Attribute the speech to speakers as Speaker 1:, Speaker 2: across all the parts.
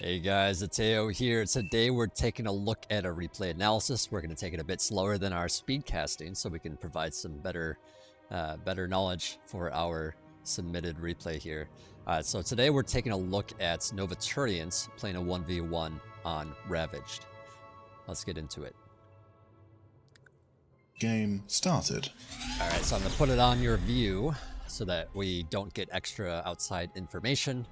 Speaker 1: Hey guys, Zeteo here. Today we're taking a look at a replay analysis. We're going to take it a bit slower than our speed casting so we can provide some better knowledge for our submitted replay here. So today we're taking a look at Novaturient playing a 1v1 on Ravaged. Let's get into it.
Speaker 2: Game started.
Speaker 1: Alright, so I'm going to put it on your view so that we don't get extra outside information.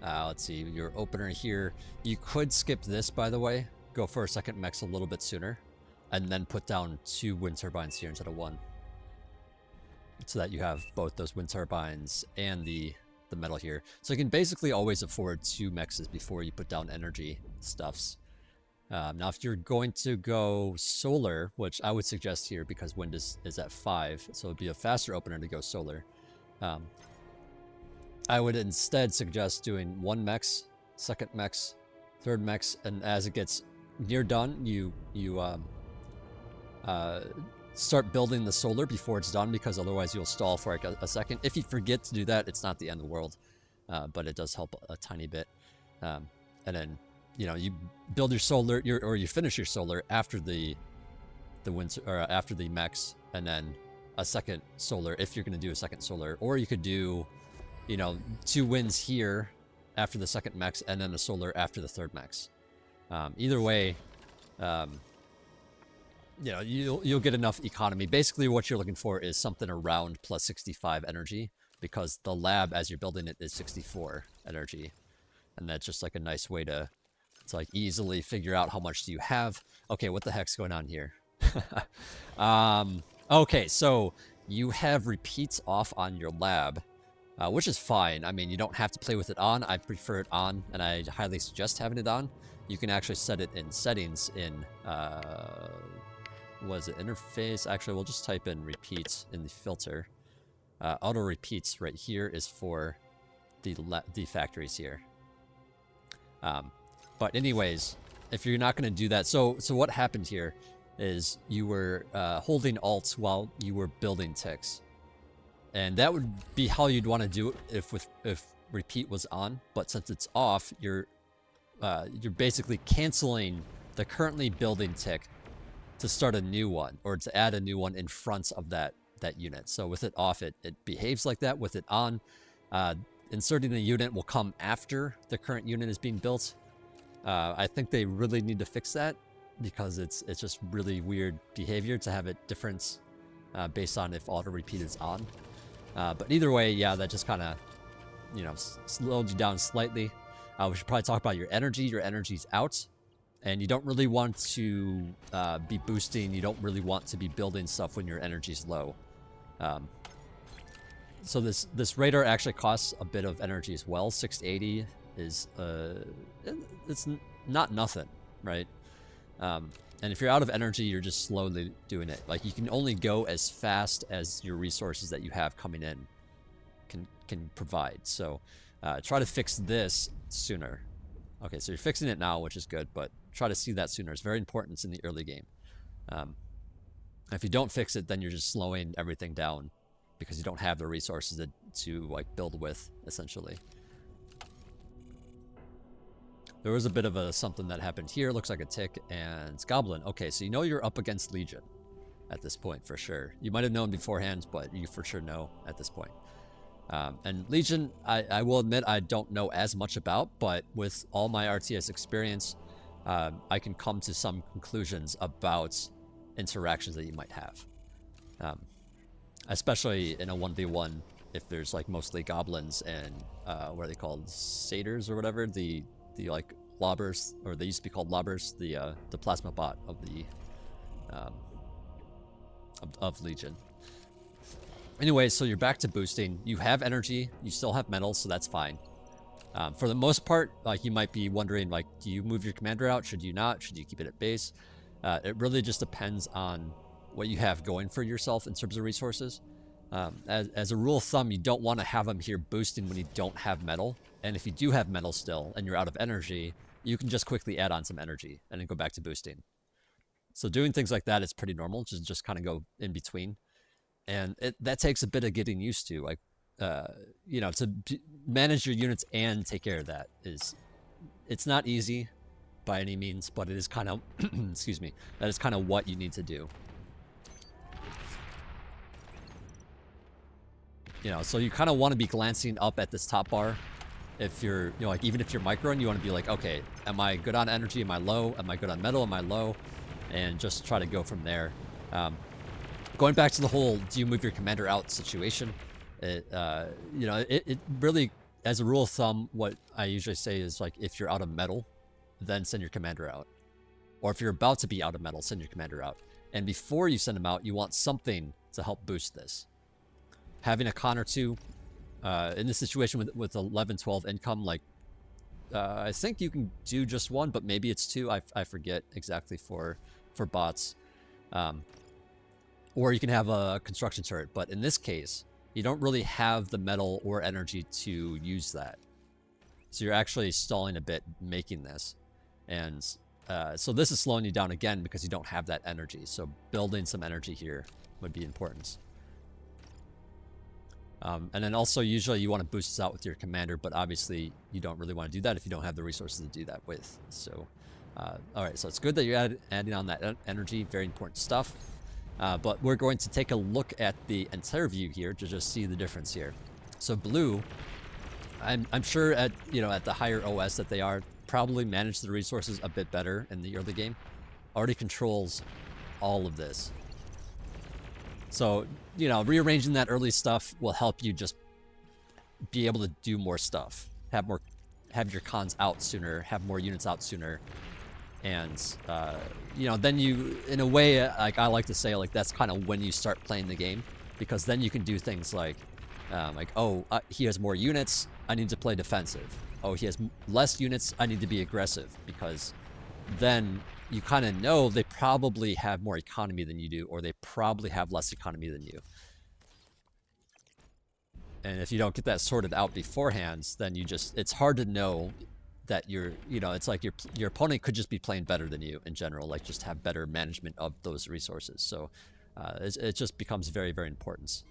Speaker 1: Let's see, your opener here. You could skip this, by the way. Go for a second mechs a little bit sooner. And then put down 2 wind turbines here instead of 1. So that you have both those wind turbines and the metal here. So you can basically always afford 2 mexes before you put down energy stuffs. Now, if you're going to go solar, which I would suggest here because wind is at 5, so it'd be a faster opener to go solar. I would instead suggest doing 1 mex, 2nd mex, 3rd mex, and as it gets near done, you start building the solar before it's done, because otherwise you'll stall for like a second. If you forget to do that, it's not the end of the world, but it does help a tiny bit. And then you build your solar, or you finish your solar after the wind, or after the mex, and then a second solar if you're going to do a second solar, or you could do 2 winds here after the 2nd mex, and then a solar after the 3rd mex. Either way, you'll get enough economy. Basically, what you're looking for is something around plus 65 energy, because the lab, as you're building it, is 64 energy, and that's just like a nice way to like easily figure out how much do you have. Okay, what the heck's going on here? Okay, so you have repeats off on your lab. Which is fine. I mean, you don't have to play with it on. I prefer it on, and I highly suggest having it on. You can actually set it in settings in, what is it, interface? Actually, we'll just type in repeats in the filter. Auto repeats right here is for the factories here. But anyways, if you're not going to do that, so what happened here is you were holding Alt while you were building ticks. And that would be how you'd want to do it if repeat was on. But since it's off, you're basically canceling the currently building tick to start a new one, or to add a new one in front of that unit. So with it off, it behaves like that. With it on, inserting a unit will come after the current unit is being built. I think they really need to fix that, because it's just really weird behavior to have it different based on if auto repeat is on. But either way, yeah, that just kind of, slowed you down slightly. We should probably talk about your energy. Your energy's out, and you don't really want to be boosting. You don't really want to be building stuff when your energy's low. So this radar actually costs a bit of energy as well. 680 is it's not nothing, right? And if you're out of energy, you're just slowly doing it. Like, you can only go as fast as your resources that you have coming in can provide. So try to fix this sooner. Okay, so you're fixing it now, which is good, but try to see that sooner. It's very important. It's in the early game. If you don't fix it, then you're just slowing everything down, because you don't have the resources to like build with, essentially. There was a bit of something that happened here. Looks like a tick and goblin. Okay, so you're up against Legion at this point for sure. You might have known beforehand, but you for sure know at this point. And Legion, I will admit I don't know as much about, but with all my RTS experience, I can come to some conclusions about interactions that you might have. Especially in a 1v1, if there's like mostly goblins and what are they called? Satyrs or whatever, the like lobbers, or they used to be called lobbers, the plasma bot of the of Legion. Anyway, so you're back to boosting. You have energy, you still have metal, so that's fine. For the most part, like, you might be wondering, like, do you move your commander out? Should you not? Should you keep it at base? It really just depends on what you have going for yourself in terms of resources. As a rule of thumb, you don't want to have them here boosting when you don't have metal. And if you do have metal still and you're out of energy, you can just quickly add on some energy and then go back to boosting. So doing things like that is pretty normal. Just kind of go in between. And that takes a bit of getting used to. Like, you know, to manage your units and take care of that it's not easy by any means, but it is kind of excuse me, that is kind of what you need to do. You know, so you kind of want to be glancing up at this top bar. If you're, you know, like even if you're microing, you want to be like, okay, am I good on energy? Am I low? Am I good on metal? Am I low? And just try to go from there. Going back to the whole do you move your commander out situation, you know, it really, as a rule of thumb, what I usually say is like, if you're out of metal, then send your commander out. Or if you're about to be out of metal, send your commander out. And before you send them out, you want something to help boost this. Having a con or two, in this situation with 11, 12 income, like, I think you can do just one, but maybe it's two. I forget exactly for bots. Or you can have a construction turret. But in this case, you don't really have the metal or energy to use that. So you're actually stalling a bit making this. And so this is slowing you down again because you don't have that energy. So building some energy here would be important. And then also usually you want to boost this out with your commander, but obviously you don't really want to do that if you don't have the resources to do that with. So, all right, so it's good that you're adding on that energy, very important stuff. But we're going to take a look at the entire view here to just see the difference here. So blue, I'm sure at, you know, at the higher OS that they are, probably manage the resources a bit better in the early game. Already controls all of this. So, you know, rearranging that early stuff will help you just be able to do more stuff, have your cons out sooner, have more units out sooner. And, you know, then you, in a way, like I like to say, like, that's kind of when you start playing the game, because then you can do things like, oh, he has more units, I need to play defensive. Oh, he has less units, I need to be aggressive, because then you kind of know they probably have more economy than you do, or they probably have less economy than you. And if you don't get that sorted out beforehand, then you just, it's hard to know that you're, you know, it's like your opponent could just be playing better than you in general, like just have better management of those resources. So it just becomes very, very important.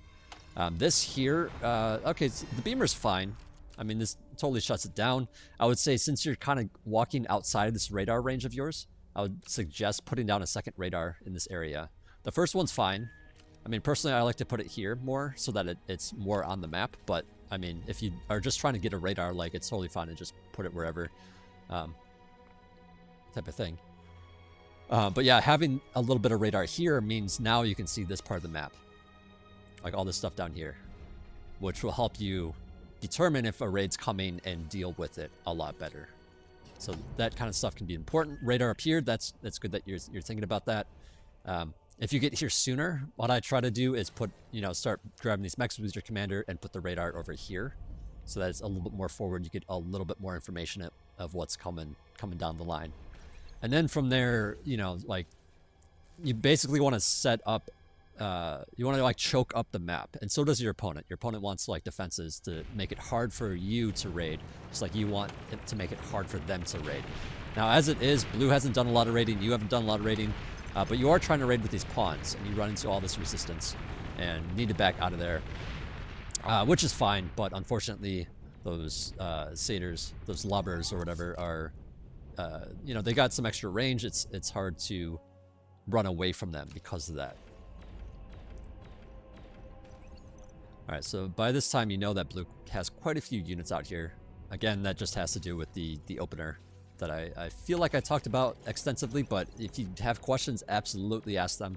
Speaker 1: This here, okay, the beamer's fine. I mean, this totally shuts it down. I would say since you're kind of walking outside of this radar range of yours, I would suggest putting down a second radar in this area. The first one's fine. I mean, personally, I like to put it here more so that it's more on the map. But, I mean, if you are just trying to get a radar, like, it's totally fine to just put it wherever, type of thing. But yeah, having a little bit of radar here means now you can see this part of the map. Like all this stuff down here, which will help you determine if a raid's coming and deal with it a lot better. So that kind of stuff can be important. Radar up here, that's good that you're thinking about that. If you get here sooner, what I try to do is put, you know, start grabbing these mechs with your commander and put the radar over here, so that it's a little bit more forward. You get a little bit more information of what's coming down the line, and then from there, you know, like you basically want to set up. You want to like choke up the map, and so does your opponent. Your opponent wants like defenses to make it hard for you to raid, just like you want it to make it hard for them to raid. Now, as it is, blue hasn't done a lot of raiding. You haven't done a lot of raiding. But you are trying to raid with these pawns, and you run into all this resistance, and need to back out of there, which is fine. But unfortunately, those satyrs, those lubbers or whatever, are, you know, they got some extra range. It's hard to run away from them because of that. All right, so by this time, you know that blue has quite a few units out here. Again, that just has to do with the opener that I feel like I talked about extensively, but if you have questions, absolutely ask them.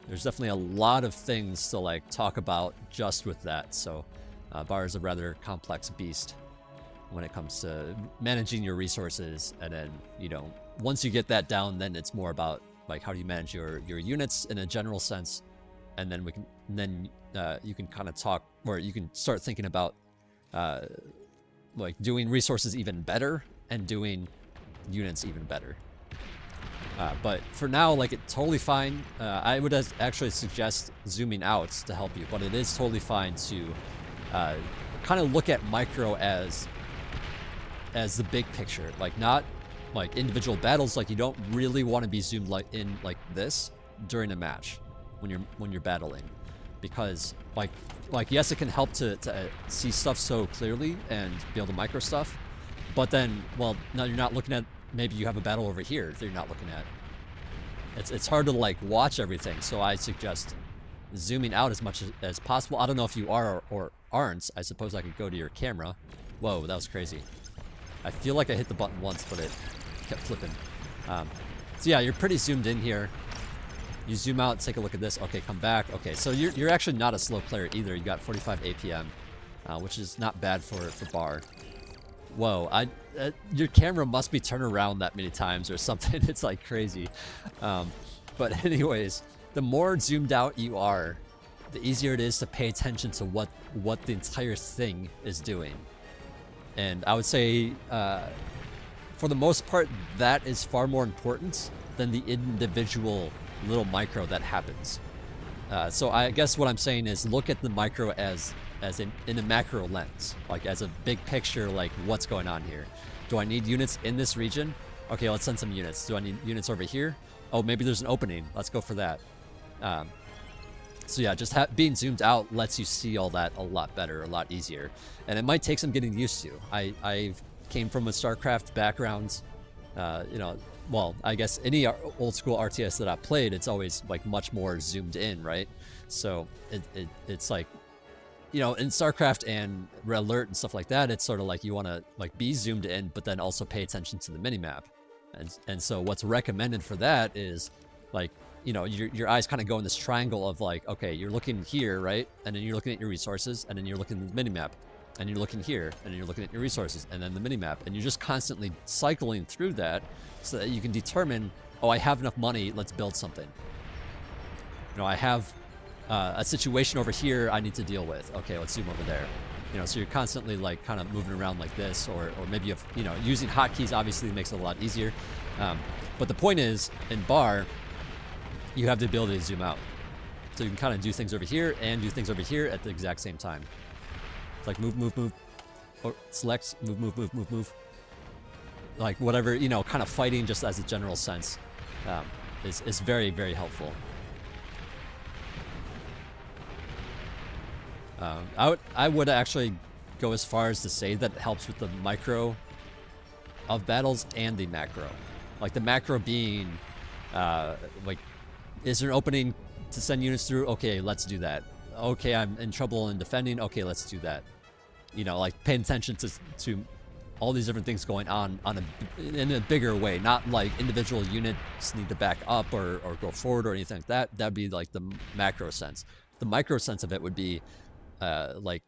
Speaker 1: There's definitely a lot of things to like talk about just with that. So Bar is a rather complex beast when it comes to managing your resources. And then, you know, once you get that down, then it's more about like how do you manage your units in a general sense. And then you can kind of talk, or you can start thinking about like doing resources even better and doing units even better. But for now, like, it's totally fine. I would actually suggest zooming out to help you, but it is totally fine to kind of look at micro as the big picture, like not like individual battles. Like you don't really want to be zoomed like in like this during a match when you're battling. because like yes, it can help to see stuff so clearly and be able to micro stuff, but then, well, no, you're not looking at, maybe you have a battle over here that you're not looking at. It's hard to like watch everything, so I suggest zooming out as much as possible. I don't know if you are or aren't. I suppose I could go to your camera. Whoa, that was crazy. I feel like I hit the button once, but it kept flipping. So yeah, you're pretty zoomed in here. You zoom out, take a look at this. Okay, come back. Okay, so you're actually not a slow player either. You got 45 APM, which is not bad for bar. Whoa, your camera must be turned around that many times or something. It's like crazy. But anyways, the more zoomed out you are, the easier it is to pay attention to what the entire thing is doing. And I would say, for the most part, that is far more important than the individual little micro that happens. So I guess what I'm saying is look at the micro as in a macro lens, like as a big picture, like what's going on here. Do I need units in this region? Okay, let's send some units. Do I need units over here? Oh, maybe there's an opening. Let's go for that. So yeah, just being zoomed out lets you see all that a lot better, a lot easier. And it might take some getting used to. I came from a StarCraft background, you know, well, I guess any old school RTS that I played, it's always like much more zoomed in, right? So it's like, you know, in StarCraft and Red Alert and stuff like that, it's sort of like you want to like be zoomed in, but then also pay attention to the minimap. And so what's recommended for that is like, you know, your eyes kind of go in this triangle of like, okay, you're looking here, right? And then you're looking at your resources, and then you're looking at the minimap, and you're looking here, and you're looking at your resources, and then the minimap, and you're just constantly cycling through that so that you can determine, oh, I have enough money, let's build something. You know, I have a situation over here I need to deal with. Okay, let's zoom over there. You know, so you're constantly like kind of moving around like this, or maybe you have, you know, using hotkeys obviously makes it a lot easier. But the point is, in bar, you have the ability to zoom out. So you can kind of do things over here and do things over here at the exact same time. It's like move, move, move, or select, move, move, move, move, move. Like whatever, you know, kind of fighting just as a general sense is very, very helpful. I would actually go as far as to say that it helps with the micro of battles and the macro. Like the macro being, like, is there an opening to send units through? Okay, let's do that. Okay, I'm in trouble in defending. Okay, let's do that. You know, like paying attention to all these different things going on in a bigger way, not like individual units need to back up or go forward or anything like that. That'd be like the macro sense. The micro sense of it would be like,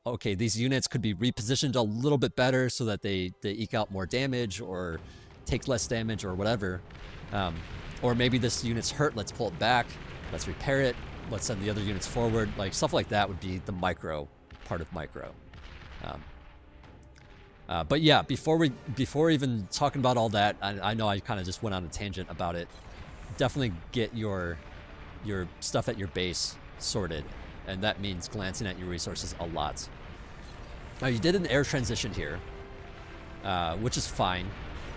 Speaker 1: okay, these units could be repositioned a little bit better so that they eke out more damage or take less damage or whatever. Or maybe this unit's hurt, let's pull it back, let's repair it, let's send the other units forward. Like stuff like that would be the micro part of micro. But yeah, before even talking about all that, I know I kind of just went on a tangent about it. Definitely get your stuff at your base sorted, and that means glancing at your resources a lot. Now you did an air transition here, which is fine.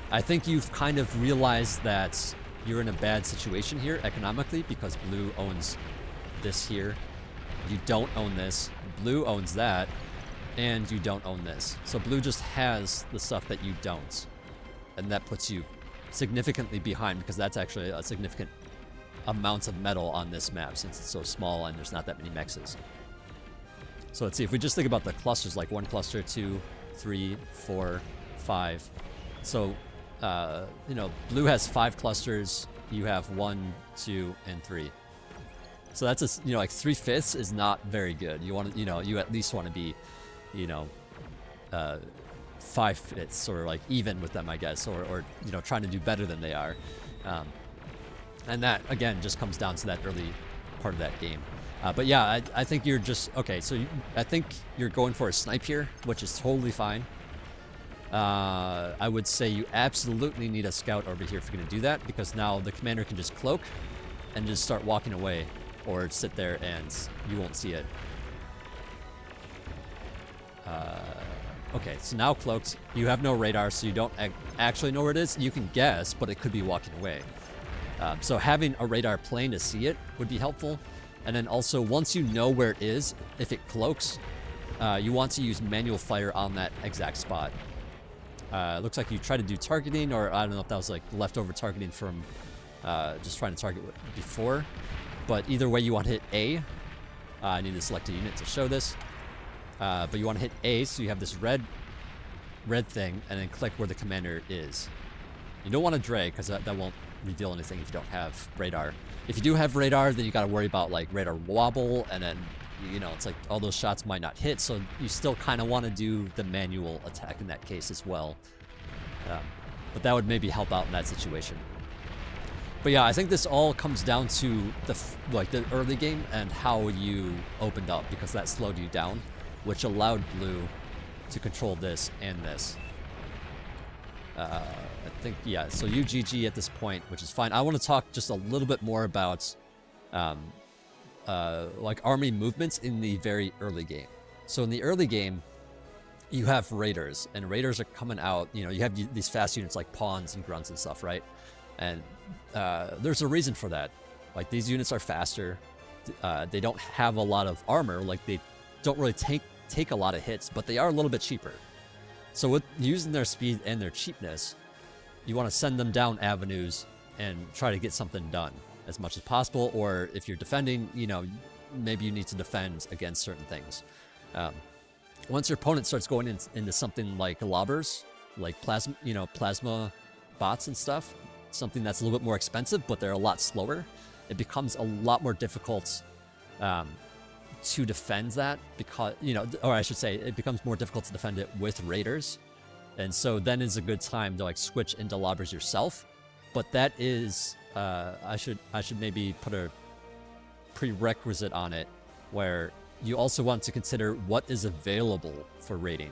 Speaker 1: I think you've kind of realized that you're in a bad situation here economically because blue owns this here. You don't own this. Blue owns that. And you don't own this. So blue just has the stuff that you don't. And that puts you significantly behind because that's actually a significant amount of metal on this map since it's so small and there's not that many mexes. So let's see, if we just think about the clusters, like 1 cluster, 2, 3, 4, 5. So, you know, blue has 5 clusters, you have 1, 2, and 3. So that's you know, like 3/5 is not very good. You want to, you know, you at least want to be, you know, 5/5 or like even with them, I guess, or you know, trying to do better than they are. And that again just comes down to that early part of that game. But yeah, I think you're just okay. So I think you're going for a snipe here, which is totally fine. I would say you absolutely need a scout over here if you're going to do that, because now the commander can just cloak and just start walking away, or sit there and you won't see it. Okay, so now cloaked. You have no radar, so you don't actually know where it is. You can guess, but it could be walking away. So having a radar plane to see it would be helpful. And then also, once you know where it is, if it cloaks, you want to use manual fire on that exact spot. It looks like you tried to do targeting, or I don't know if that was like leftover targeting from just trying to target before. But either way, you want to hit A. I need to select a unit to show this. But you want to hit A, so you have this red thing, and then click where the commander is. You don't want to drag, because that won't reveal anything if you don't have radar. If you do have radar, then you got to worry about like radar wobble, and then it's like all those shots might not hit, so you still kind of want to do the manual attack in that case as well. But that would maybe help out in that situation. But yeah, I think this all comes down to the early game and how you opened up, because that slowed you down, which allowed blue to control this and this. I think, yeah, so you GG at this point, which is fine. I want to talk just a little bit more about like army movements in the very early game. So in the early game, you have raiders, and raiders are coming out. You have these fast units like pawns and grunts and stuff, right? And there's a reason for that. Like, these units are faster. They don't have a lot of armor. Like, they don't really take a lot of hits, but they are a little bit cheaper. So with using their speed and their cheapness, you want to send them down avenues and try to get something done as much as possible. Or if you're defending, maybe you need to defend against certain things. Once your opponent starts going into something like lobbers, like plasma bots and stuff, something that's a little bit more expensive, but they're a lot slower, it becomes a lot more difficult to defend that, because, or I should say, it becomes more difficult to defend it with raiders. And so then is a good time to like switch into lobbers yourself. But that is, I should maybe put a prerequisite on it, where you also want to consider what is available for raiding.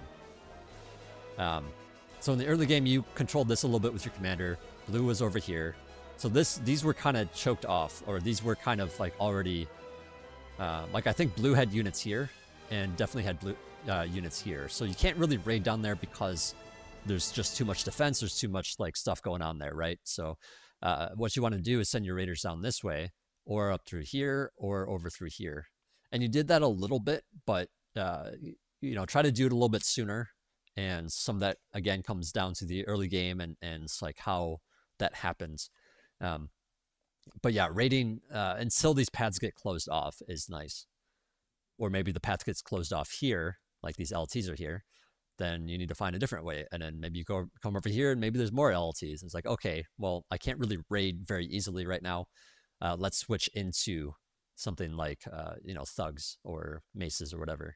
Speaker 1: So in the early game, you controlled this a little bit with your commander. Blue was over here. So these were kind of choked off, or these were kind of like already, like I think blue had units here, and definitely had blue units here. So you can't really raid down there because there's just too much defense. There's too much like stuff going on there, right? So what you want to do is send your raiders down this way, or up through here, or over through here. And you did that a little bit, but try to do it a little bit sooner. And some of that again comes down to the early game and it's like how that happens. But yeah, raiding until these paths get closed off is nice. Or maybe the path gets closed off here, like these LTs are here, then you need to find a different way. And then maybe you come over here and maybe there's more LTs. It's like, okay, well, I can't really raid very easily right now. Let's switch into something like, thugs or maces or whatever.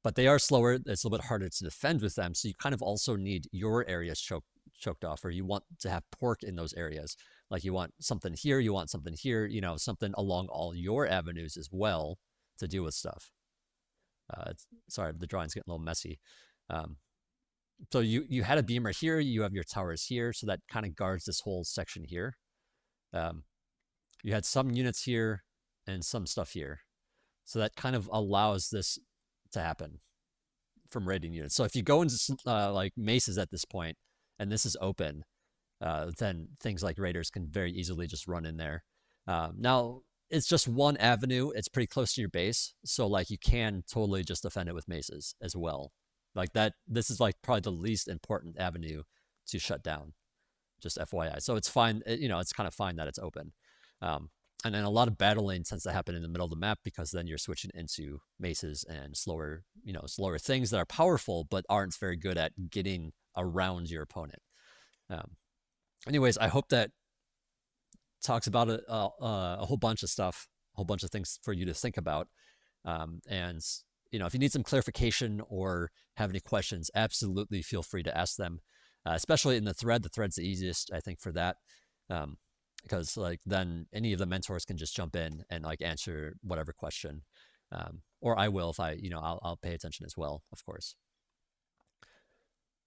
Speaker 1: But they are slower. It's a little bit harder to defend with them. So you kind of also need your areas choked off, or you want to have pork in those areas. Like you want something here, you want something here, something along all your avenues as well to deal with stuff. Sorry, the drawing's getting a little messy. So you had a beamer here, you have your towers here, so that kind of guards this whole section here. You had some units here and some stuff here. So that kind of allows this to happen from raiding units. So if you go into like maces at this point, and this is open, then things like raiders can very easily just run in there. Now, it's just one avenue. It's pretty close to your base. So like you can totally just defend it with maces as well. Like that, this is like probably the least important avenue to shut down, just FYI. So it's fine. It's kind of fine that it's open. And then a lot of battling tends to happen in the middle of the map, because then you're switching into maces and slower things that are powerful, but aren't very good at getting around your opponent. Anyways, I hope that talks about a whole bunch of stuff, a whole bunch of things for you to think about. And if you need some clarification or have any questions, absolutely feel free to ask them, especially in the thread. The thread's the easiest, I think, for that. Because like then any of the mentors can just jump in and like answer whatever question, or I will if I'll pay attention as well, of course.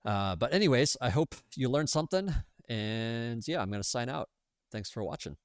Speaker 1: But anyways, I hope you learned something, and yeah, I'm gonna sign out. Thanks for watching.